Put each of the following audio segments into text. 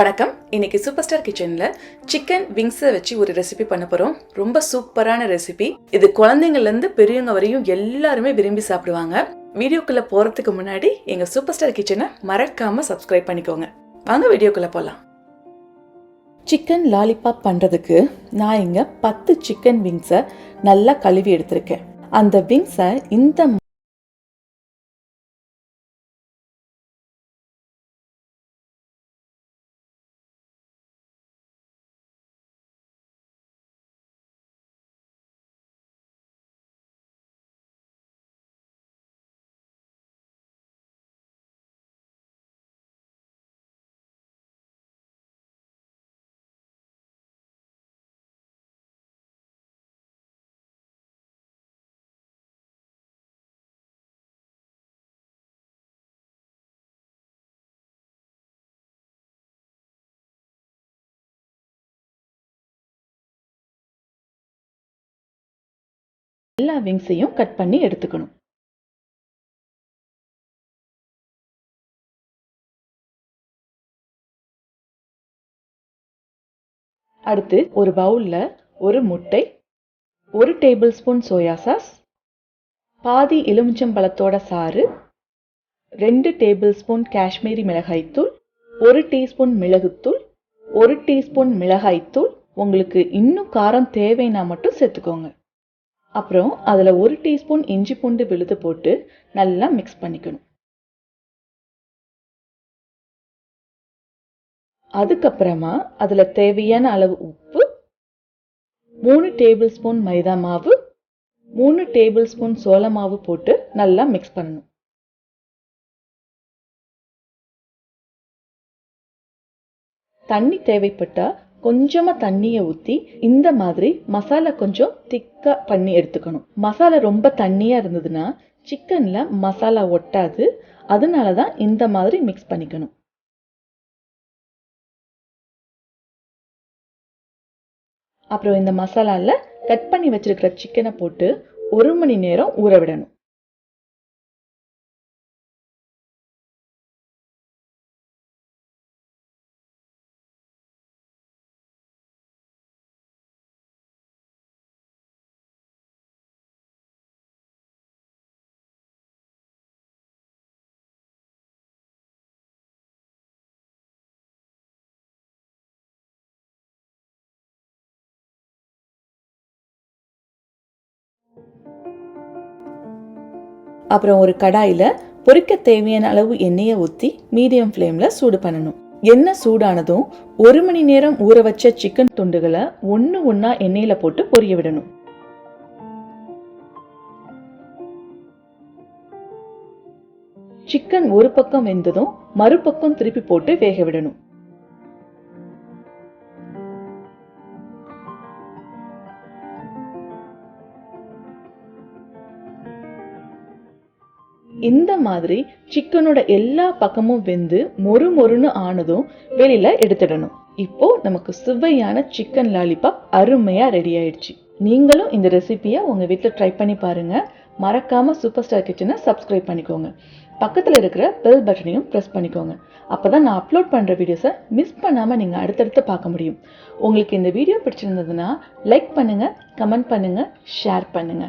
வணக்கம். இன்னைக்கு super star கிச்சன்ல சிக்கன் விங்ஸை வச்சு ஒரு ரெசிபி பண்ண போறோம். ரொம்ப சூப்பரான ரெசிபி. இது குழந்தைங்கள்ல இருந்து பெரியவங்க வரையும் எல்லாருமே விரும்பி சாப்பிடுவாங்க. வீடியோக்குள்ள போறதுக்கு முன்னாடி எங்க சூப்பர் ஸ்டார் கிச்சனை மறக்காம சப்ஸ்கிரைப் பண்ணிக்கோங்க. வாங்க வீடியோக்குள்ள போலாம். சிக்கன் லாலிபாப் பண்றதுக்கு நான் இங்க 10 சிக்கன் விங்ஸை நல்லா கழுவி எடுத்திருக்கேன். அந்த விங்ஸை இந்த எல்லா விங்ஸையும் கட் பண்ணி எடுத்துக்கணும். அடுத்து ஒரு பவுல்ல ஒரு முட்டை, 1 டேபிள் ஸ்பூன் சோயா சாஸ், பாதி எலுமிச்சம்பழத்தோட சாறு, 2 டேபிள் ஸ்பூன் காஷ்மீரி மிளகாய்த்தூள், 1 டீஸ்பூன் மிளகுத்தூள், 1 டீஸ்பூன் மிளகாய்த்தூள். உங்களுக்கு இன்னும் காரம் தேவைன்னா மட்டும் சேர்த்துக்கோங்க. அப்புறம் அதில் 1 டீஸ்பூன் இஞ்சி பூண்டு விழுது போட்டு நல்லா மிக்ஸ் பண்ணிக்கணும். அதுக்கப்புறமா அதில் தேவையான அளவு உப்பு, 3 டேபிள் ஸ்பூன் மைதா மாவு, 3 டேபிள் ஸ்பூன் சோள மாவு போட்டு நல்லா மிக்ஸ் பண்ணணும். தண்ணி தேவைப்பட்டா கொஞ்சமா தண்ணியை ஊற்றி இந்த மாதிரி மசாலா கொஞ்சம் திக்கா பண்ணி எடுத்துக்கணும். மசாலா ரொம்ப தண்ணியா இருந்ததுன்னா சிக்கன்ல மசாலா ஒட்டாது. அதனாலதான் இந்த மாதிரி மிக்ஸ் பண்ணிக்கணும். அப்புறம் இந்த மசாலால கட் பண்ணி வச்சிருக்கிற சிக்கனை போட்டு 1 மணி நேரம் ஊற விடணும். அப்புறம் ஒரு கடாயில பொரிக்க தேவையான அளவு எண்ணெயை ஊற்றி மீடியம் ஃப்ளேம்ல சூடு பண்ணணும். எண்ணெய் சூடானதும் 1 மணி நேரம் ஊற வச்ச சிக்கன் துண்டுகளை ஒன்னா எண்ணெயில போட்டு பொரிய விடணும். சிக்கன் ஒரு பக்கம் வெந்ததும் மறுபக்கம் திருப்பி போட்டு வேக விடணும். இந்த மாதிரி சிக்கனோட எல்லா பக்கமும் வெந்து மொறுன்னு ஆனதும் வெளியில எடுத்துடணும். இப்போ நமக்கு சுவையான சிக்கன் லாலிபாப் அருமையா ரெடி ஆயிடுச்சு. நீங்களும் இந்த ரெசிபியை உங்க வீட்டுல ட்ரை பண்ணி பாருங்க. மறக்காம சூப்பர் ஸ்டார் கிச்சனை சப்ஸ்கிரைப் பண்ணிக்கோங்க. பக்கத்துல இருக்கிற பெல் பட்டனையும் பிரஸ் பண்ணிக்கோங்க. அப்பதான் நான் அப்லோட் பண்ற வீடியோஸை மிஸ் பண்ணாம நீங்க அடுத்தடுத்து பார்க்க முடியும். உங்களுக்கு இந்த வீடியோ பிடிச்சிருந்ததுன்னா லைக் பண்ணுங்க, கமெண்ட் பண்ணுங்க, ஷேர் பண்ணுங்க.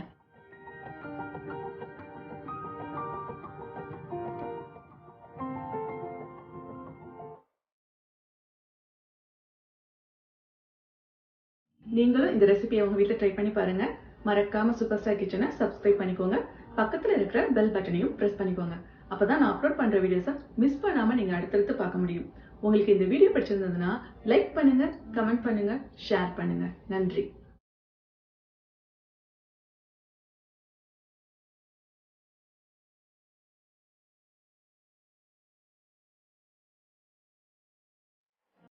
நீங்களும் இந்த ரெசிபியை உங்க வீட்டில் ட்ரை பண்ணி பாருங்க. மறக்காம சூப்பர் ஸ்டார் கிச்சனை சப்ஸ்கிரைப் பண்ணிக்கோங்க. பக்கத்துல இருக்கிற பெல் பட்டனையும் பிரஸ் பண்ணிக்கோங்க. அப்பதான் நான் அப்லோட் பண்ற வீடியோஸை மிஸ் பண்ணாம நீங்க அடுத்தடுத்து பார்க்க முடியும். உங்களுக்கு இந்த வீடியோ பிடிச்சிருந்ததுன்னா லைக் பண்ணுங்க, கமெண்ட் பண்ணுங்க, ஷேர் பண்ணுங்க. நன்றி.